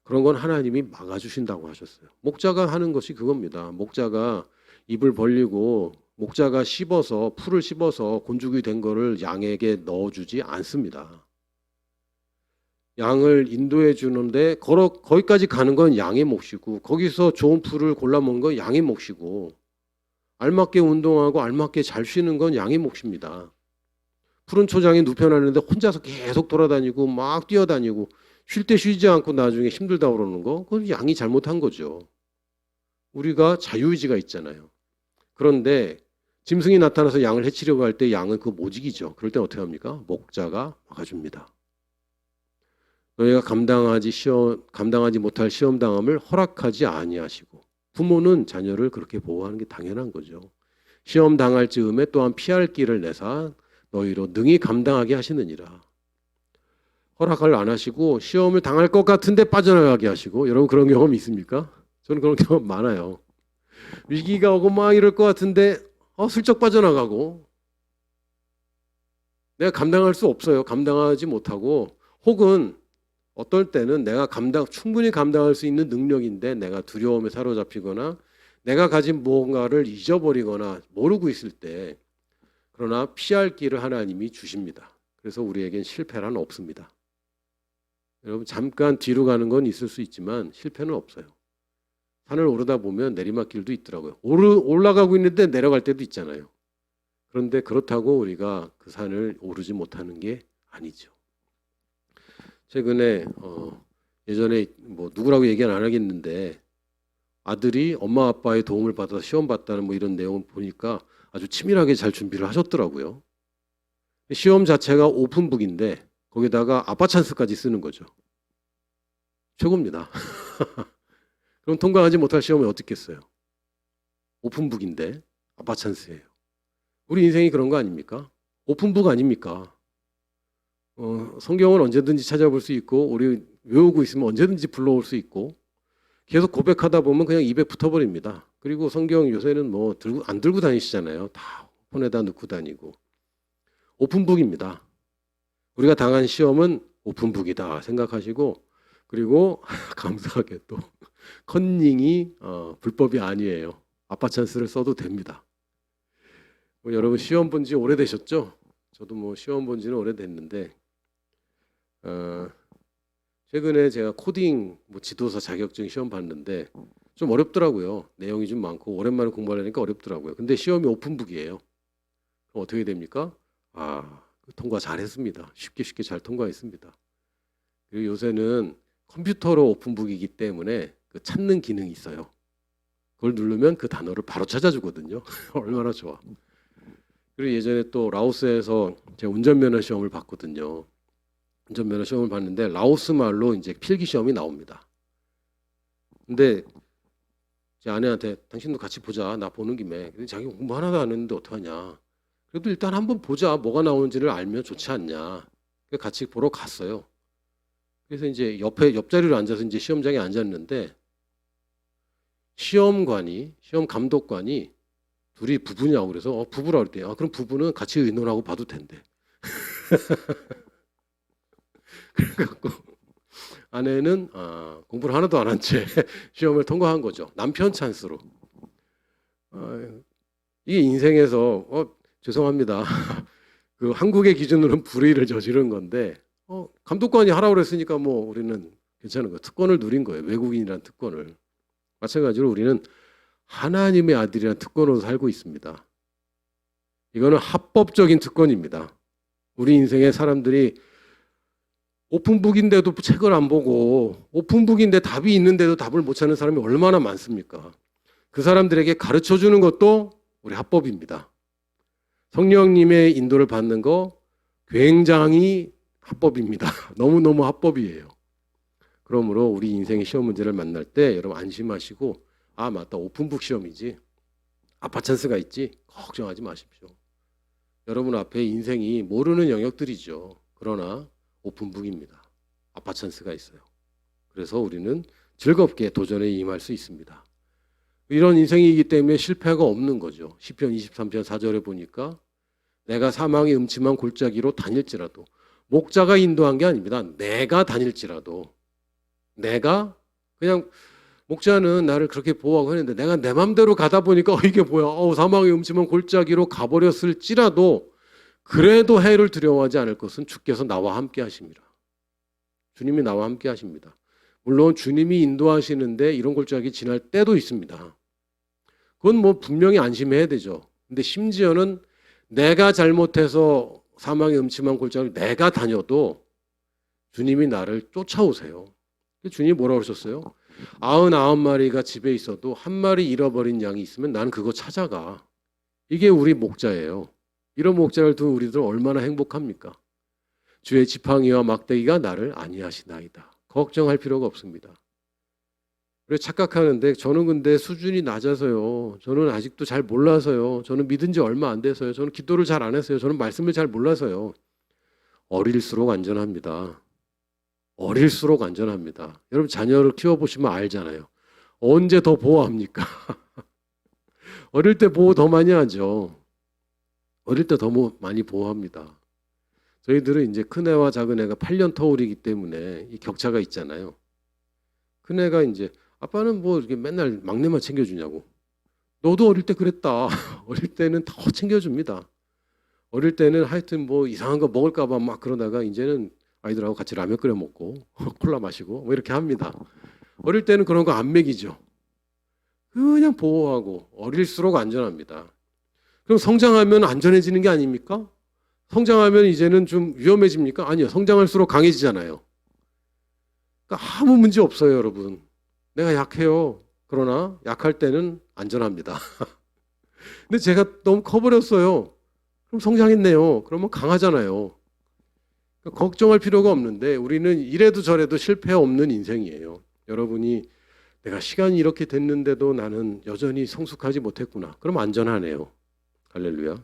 [SPEAKER 1] 그런 건 하나님이 막아주신다고 하셨어요. 목자가 하는 것이 그겁니다. 목자가 입을 벌리고 목자가 씹어서 풀을 씹어서 곤죽이 된 거를 양에게 넣어주지 않습니다. 양을 인도해 주는데 거기까지 가는 건 양의 몫이고 거기서 좋은 풀을 골라 먹는 건 양의 몫이고 알맞게 운동하고 알맞게 잘 쉬는 건 양의 몫입니다. 푸른 초장에 눕혀놨는데 혼자서 계속 돌아다니고 막 뛰어다니고 쉴 때 쉬지 않고 나중에 힘들다 그러는 거 그건 양이 잘못한 거죠. 우리가 자유의지가 있잖아요. 그런데 짐승이 나타나서 양을 해치려고 할 때 양은 그거 못 이기죠. 그럴 때 어떻게 합니까? 목자가 막아줍니다. 너희가 감당하지 못할 시험 당함을 허락하지 아니하시고 부모는 자녀를 그렇게 보호하는 게 당연한 거죠. 시험 당할 즈음에 또한 피할 길을 내사 너희로 능히 감당하게 하시느니라. 허락을 안 하시고 시험을 당할 것 같은데 빠져나가게 하시고 여러분 그런 경험 있습니까? 저는 그런 경험 많아요. 위기가 오고 막 이럴 것 같은데 슬쩍 빠져나가고 내가 감당할 수 없어요. 감당하지 못하고 혹은 어떨 때는 내가 충분히 감당할 수 있는 능력인데 내가 두려움에 사로잡히거나 내가 가진 무언가를 잊어버리거나 모르고 있을 때 그러나 피할 길을 하나님이 주십니다. 그래서 우리에겐 실패란 없습니다. 여러분 잠깐 뒤로 가는 건 있을 수 있지만 실패는 없어요. 산을 오르다 보면 내리막길도 있더라고요. 올라가고 있는데 내려갈 때도 있잖아요. 그런데 그렇다고 우리가 그 산을 오르지 못하는 게 아니죠. 최근에 예전에 뭐 누구라고 얘기는 안 하겠는데 아들이 엄마 아빠의 도움을 받아서 시험 봤다는 뭐 이런 내용을 보니까 아주 치밀하게 잘 준비를 하셨더라고요. 시험 자체가 오픈북인데 거기다가 아빠 찬스까지 쓰는 거죠. 최고입니다. 그럼 통과하지 못할 시험이 어떻겠어요? 오픈북인데 아빠 찬스예요. 우리 인생이 그런 거 아닙니까? 오픈북 아닙니까? 성경은 언제든지 찾아볼 수 있고 우리 외우고 있으면 언제든지 불러올 수 있고 계속 고백하다 보면 그냥 입에 붙어버립니다. 그리고 성경 요새는 뭐 안 들고 다니시잖아요. 다 폰에다 넣고 다니고. 오픈북입니다. 우리가 당한 시험은 오픈북이다 생각하시고 그리고 감사하게 또 컨닝이 불법이 아니에요. 아빠 찬스를 써도 됩니다. 여러분 시험 본 지 오래되셨죠? 저도 뭐 시험 본 지는 오래됐는데 최근에 제가 코딩 지도사 자격증 시험 봤는데 좀 어렵더라고요. 내용이 좀 많고 오랜만에 공부하려니까 어렵더라고요. 근데 시험이 오픈북이에요. 그럼 어떻게 됩니까? 통과 잘했습니다. 쉽게 잘 통과했습니다. 그리고 요새는 컴퓨터로 오픈북이기 때문에 그 찾는 기능이 있어요. 그걸 누르면 그 단어를 바로 찾아주거든요. 얼마나 좋아. 그리고 예전에 또 라오스에서 제가 운전면허 시험을 봤거든요. 운전면허 시험을 봤는데 라오스 말로 이제 필기 시험이 나옵니다. 근데 제 아내한테 당신도 같이 보자. 나 보는 김에. 근데 자기 공부 하나도 안 했는데 어떡하냐. 그래도 일단 한번 보자. 뭐가 나오는지를 알면 좋지 않냐. 그래서 같이 보러 갔어요. 그래서 이제 옆자리로 앉아서 이제 시험장에 앉았는데 시험 감독관이 둘이 부부냐고 그래서 부부라고 그랬대요. 그럼 부부는 같이 의논하고 봐도 된대. 그래갖고 아내는 공부를 하나도 안 한 채 시험을 통과한 거죠. 남편 찬스로. 이게 인생에서 죄송합니다. 그 한국의 기준으로는 불의를 저지른 건데 감독관이 하라고 그랬으니까 뭐 우리는 괜찮은 거예요. 특권을 누린 거예요. 외국인이란 특권을. 마찬가지로 우리는 하나님의 아들이라는 특권으로 살고 있습니다. 이거는 합법적인 특권입니다. 우리 인생의 사람들이 오픈북인데도 책을 안 보고 오픈북인데 답이 있는데도 답을 못 찾는 사람이 얼마나 많습니까? 그 사람들에게 가르쳐주는 것도 우리 합법입니다. 성령님의 인도를 받는 거 굉장히 합법입니다. 너무너무 합법이에요. 그러므로 우리 인생의 시험 문제를 만날 때 여러분 안심하시고 맞다 오픈북 시험이지 아빠 찬스가 있지 걱정하지 마십시오. 여러분 앞에 인생이 모르는 영역들이죠. 그러나 오픈북입니다. 아빠 찬스가 있어요. 그래서 우리는 즐겁게 도전에 임할 수 있습니다. 이런 인생이기 때문에 실패가 없는 거죠. 시편 23편 4절에 보니까 내가 사망의 음침한 골짜기로 다닐지라도 목자가 인도한 게 아닙니다. 내가 다닐지라도 내가 그냥 목자는 나를 그렇게 보호하고 했는데 내가 내 맘대로 가다 보니까 이게 뭐야? 사망의 음침한 골짜기로 가버렸을지라도 그래도 해를 두려워하지 않을 것은 주께서 나와 함께 하십니다. 주님이 나와 함께 하십니다. 물론 주님이 인도하시는데 이런 골짜기 지날 때도 있습니다. 그건 뭐 분명히 안심해야 되죠. 근데 심지어는 내가 잘못해서 사망의 음침한 골짜기를 내가 다녀도 주님이 나를 쫓아오세요. 주님이 뭐라고 그러셨어요? 99마리가 집에 있어도 한 마리 잃어버린 양이 있으면 나는 그거 찾아가. 이게 우리 목자예요. 이런 목자를 둔 우리들 얼마나 행복합니까? 주의 지팡이와 막대기가 나를 안위하시나이다. 걱정할 필요가 없습니다. 그래 착각하는데 저는 근데 수준이 낮아서요. 저는 아직도 잘 몰라서요. 저는 믿은 지 얼마 안 돼서요. 저는 기도를 잘 안 했어요. 저는 말씀을 잘 몰라서요. 어릴수록 안전합니다. 어릴수록 안전합니다. 여러분 자녀를 키워보시면 알잖아요. 언제 더 보호합니까? 어릴 때 보호 더 많이 하죠. 어릴 때 더 많이 보호합니다. 저희들은 이제 큰애와 작은애가 8년 터울이기 때문에 이 격차가 있잖아요. 큰애가 이제 아빠는 뭐 이렇게 맨날 막내만 챙겨주냐고. 너도 어릴 때 그랬다. 어릴 때는 더 챙겨줍니다. 어릴 때는 하여튼 뭐 이상한 거 먹을까 봐 막 그러다가 이제는 아이들하고 같이 라면 끓여 먹고 콜라 마시고 뭐 이렇게 합니다. 어릴 때는 그런 거 안 먹이죠. 그냥 보호하고 어릴수록 안전합니다. 그럼 성장하면 안전해지는 게 아닙니까? 성장하면 이제는 좀 위험해집니까? 아니요. 성장할수록 강해지잖아요. 그러니까 아무 문제 없어요, 여러분. 내가 약해요. 그러나 약할 때는 안전합니다. 근데 제가 너무 커버렸어요. 그럼 성장했네요. 그러면 강하잖아요. 그러니까 걱정할 필요가 없는데 우리는 이래도 저래도 실패 없는 인생이에요. 여러분이 내가 시간이 이렇게 됐는데도 나는 여전히 성숙하지 못했구나. 그럼 안전하네요. 할렐루야.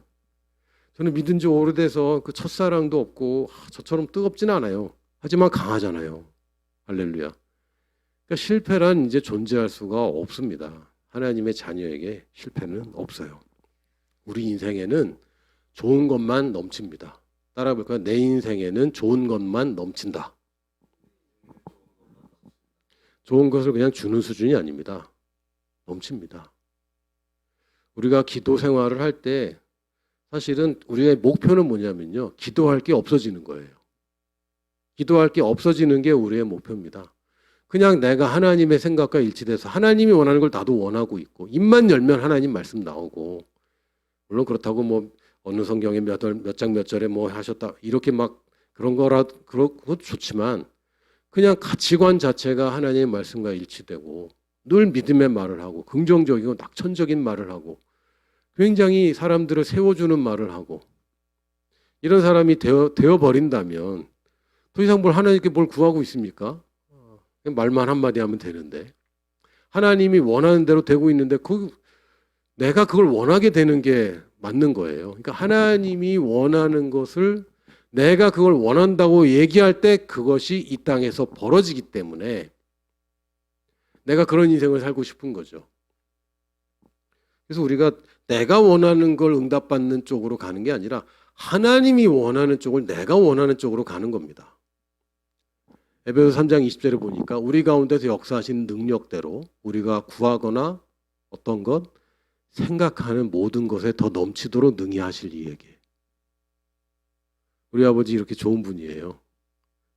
[SPEAKER 1] 저는 믿은 지 오래돼서 그 첫사랑도 없고 저처럼 뜨겁진 않아요. 하지만 강하잖아요. 할렐루야. 그러니까 실패란 이제 존재할 수가 없습니다. 하나님의 자녀에게 실패는 없어요. 우리 인생에는 좋은 것만 넘칩니다. 따라 볼까요? 내 인생에는 좋은 것만 넘친다. 좋은 것을 그냥 주는 수준이 아닙니다. 넘칩니다. 우리가 기도 생활을 할 때 사실은 우리의 목표는 뭐냐면요. 기도할 게 없어지는 거예요. 기도할 게 없어지는 게 우리의 목표입니다. 그냥 내가 하나님의 생각과 일치돼서 하나님이 원하는 걸 나도 원하고 있고 입만 열면 하나님 말씀 나오고 물론 그렇다고 뭐 어느 성경에 몇 장 몇 절에 뭐 하셨다 이렇게 막 그런 거라 그것도 좋지만 그냥 가치관 자체가 하나님의 말씀과 일치되고 늘 믿음의 말을 하고 긍정적이고 낙천적인 말을 하고 굉장히 사람들을 세워주는 말을 하고 이런 사람이 되어 버린다면 더 이상 하나님께 뭘 구하고 있습니까? 그냥 말만 한마디 하면 되는데 하나님이 원하는 대로 되고 있는데 내가 그걸 원하게 되는 게 맞는 거예요. 그러니까 하나님이 원하는 것을 내가 그걸 원한다고 얘기할 때 그것이 이 땅에서 벌어지기 때문에 내가 그런 인생을 살고 싶은 거죠. 그래서 우리가 내가 원하는 걸 응답받는 쪽으로 가는 게 아니라 하나님이 원하는 쪽을 내가 원하는 쪽으로 가는 겁니다. 에베소 3장 20절에 보니까 우리 가운데서 역사하신 능력대로 우리가 구하거나 어떤 것 생각하는 모든 것에 더 넘치도록 능히 하실 이에게. 우리 아버지 이렇게 좋은 분이에요.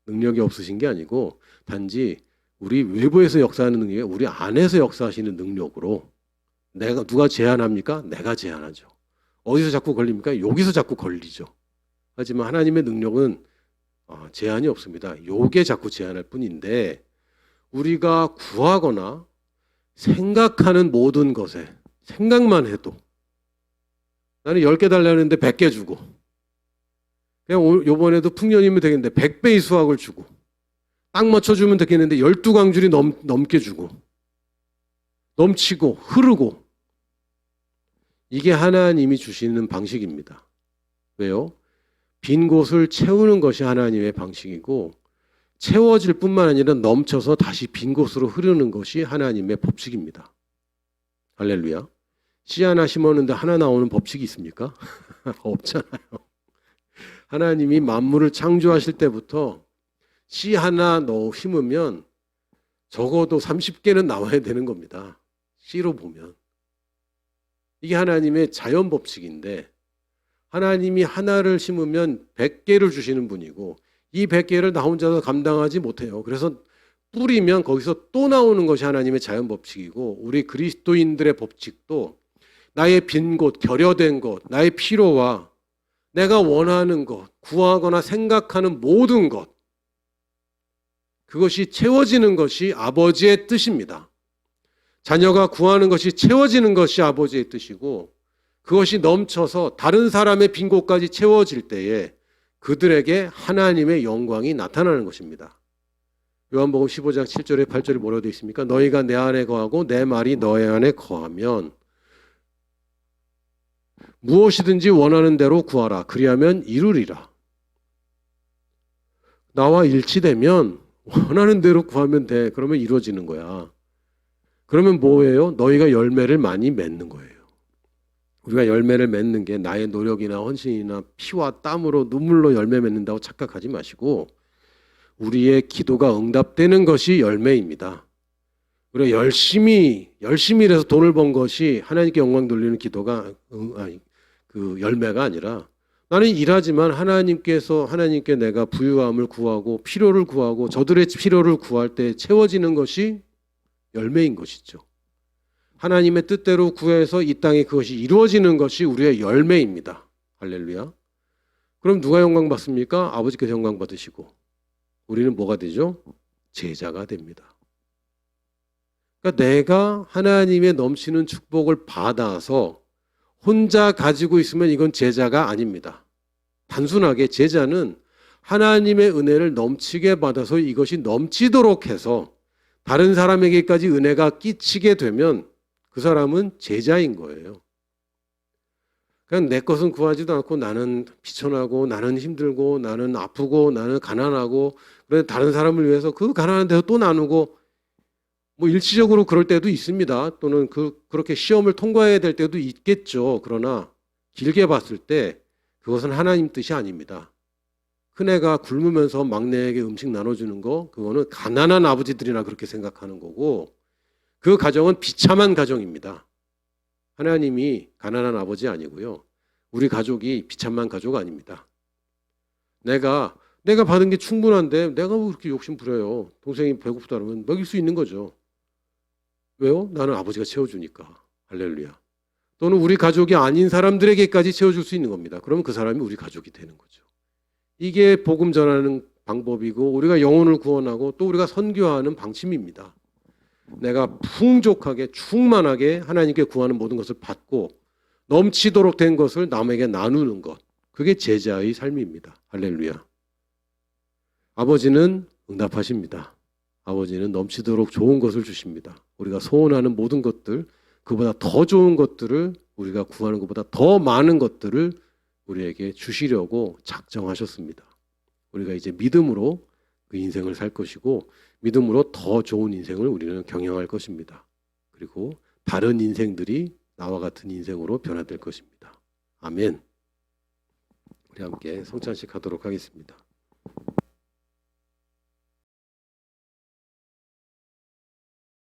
[SPEAKER 1] 능력이 없으신 게 아니고 단지 우리 외부에서 역사하는 능력이 우리 안에서 역사하시는 능력으로 누가 제한합니까? 내가 제한하죠. 어디서 자꾸 걸립니까? 여기서 자꾸 걸리죠. 하지만 하나님의 능력은 제한이 없습니다. 요게 자꾸 제한할 뿐인데 우리가 구하거나 생각하는 모든 것에 생각만 해도 나는 10개 달라는데 100개 주고 그냥 요번에도 풍년이면 되겠는데 100배의 수확을 주고 딱 맞춰주면 되겠는데 12광줄이 넘게 주고 넘치고 흐르고 이게 하나님이 주시는 방식입니다. 왜요? 빈 곳을 채우는 것이 하나님의 방식이고 채워질 뿐만 아니라 넘쳐서 다시 빈 곳으로 흐르는 것이 하나님의 법칙입니다. 할렐루야. 씨 하나 심었는데 하나 나오는 법칙이 있습니까? 없잖아요. 하나님이 만물을 창조하실 때부터 씨 하나 심으면 적어도 30개는 나와야 되는 겁니다. C로 보면. 이게 하나님의 자연 법칙인데 하나님이 하나를 심으면 100개를 주시는 분이고 이 100개를 나 혼자서 감당하지 못해요. 그래서 뿌리면 거기서 또 나오는 것이 하나님의 자연 법칙이고 우리 그리스도인들의 법칙도 나의 빈 곳, 결여된 곳, 나의 필요와 내가 원하는 것, 구하거나 생각하는 모든 것 그것이 채워지는 것이 아버지의 뜻입니다. 자녀가 구하는 것이 채워지는 것이 아버지의 뜻이고 그것이 넘쳐서 다른 사람의 빈 곳까지 채워질 때에 그들에게 하나님의 영광이 나타나는 것입니다. 요한복음 15장 7절에 8절에 뭐라고 되어 있습니까? 너희가 내 안에 거하고 내 말이 너희 안에 거하면 무엇이든지 원하는 대로 구하라. 그리하면 이루리라. 나와 일치되면 원하는 대로 구하면 돼. 그러면 이루어지는 거야. 그러면 뭐예요? 너희가 열매를 많이 맺는 거예요. 우리가 열매를 맺는 게 나의 노력이나 헌신이나 피와 땀으로 눈물로 열매 맺는다고 착각하지 마시고 우리의 기도가 응답되는 것이 열매입니다. 우리가 열심히 일해서 돈을 번 것이 하나님께 영광 돌리는 기도가 그 열매가 아니라 나는 일하지만 하나님께 내가 부유함을 구하고 필요를 구하고 저들의 필요를 구할 때 채워지는 것이 열매인 것이죠. 하나님의 뜻대로 구해서 이 땅에 그것이 이루어지는 것이 우리의 열매입니다. 할렐루야. 그럼 누가 영광 받습니까? 아버지께서 영광 받으시고 우리는 뭐가 되죠? 제자가 됩니다. 그러니까 내가 하나님의 넘치는 축복을 받아서 혼자 가지고 있으면 이건 제자가 아닙니다. 단순하게 제자는 하나님의 은혜를 넘치게 받아서 이것이 넘치도록 해서 다른 사람에게까지 은혜가 끼치게 되면 그 사람은 제자인 거예요. 그냥 내 것은 구하지도 않고 나는 비천하고 나는 힘들고 나는 아프고 나는 가난하고 그런데 다른 사람을 위해서 그 가난한 데서 또 나누고 뭐 일시적으로 그럴 때도 있습니다. 또는 그렇게 시험을 통과해야 될 때도 있겠죠. 그러나 길게 봤을 때 그것은 하나님 뜻이 아닙니다. 큰애가 굶으면서 막내에게 음식 나눠주는 거 그거는 가난한 아버지들이나 그렇게 생각하는 거고 그 가정은 비참한 가정입니다. 하나님이 가난한 아버지 아니고요. 우리 가족이 비참한 가족 아닙니다. 내가 받은 게 충분한데 내가 왜 그렇게 욕심 부려요. 동생이 배고프다 그러면 먹일 수 있는 거죠. 왜요? 나는 아버지가 채워주니까. 할렐루야. 또는 우리 가족이 아닌 사람들에게까지 채워줄 수 있는 겁니다. 그러면 그 사람이 우리 가족이 되는 거죠. 이게 복음 전하는 방법이고 우리가 영혼을 구원하고 또 우리가 선교하는 방침입니다. 내가 풍족하게 충만하게 하나님께 구하는 모든 것을 받고 넘치도록 된 것을 남에게 나누는 것. 그게 제자의 삶입니다. 할렐루야. 아버지는 응답하십니다. 아버지는 넘치도록 좋은 것을 주십니다. 우리가 소원하는 모든 것들, 그보다 더 좋은 것들을 우리가 구하는 것보다 더 많은 것들을 우리에게 주시려고 작정하셨습니다. 우리가 이제 믿음으로 그 인생을 살 것이고 믿음으로 더 좋은 인생을 우리는 경영할 것입니다. 그리고 다른 인생들이 나와 같은 인생으로 변화될 것입니다. 아멘. 우리 함께 성찬식 하도록 하겠습니다.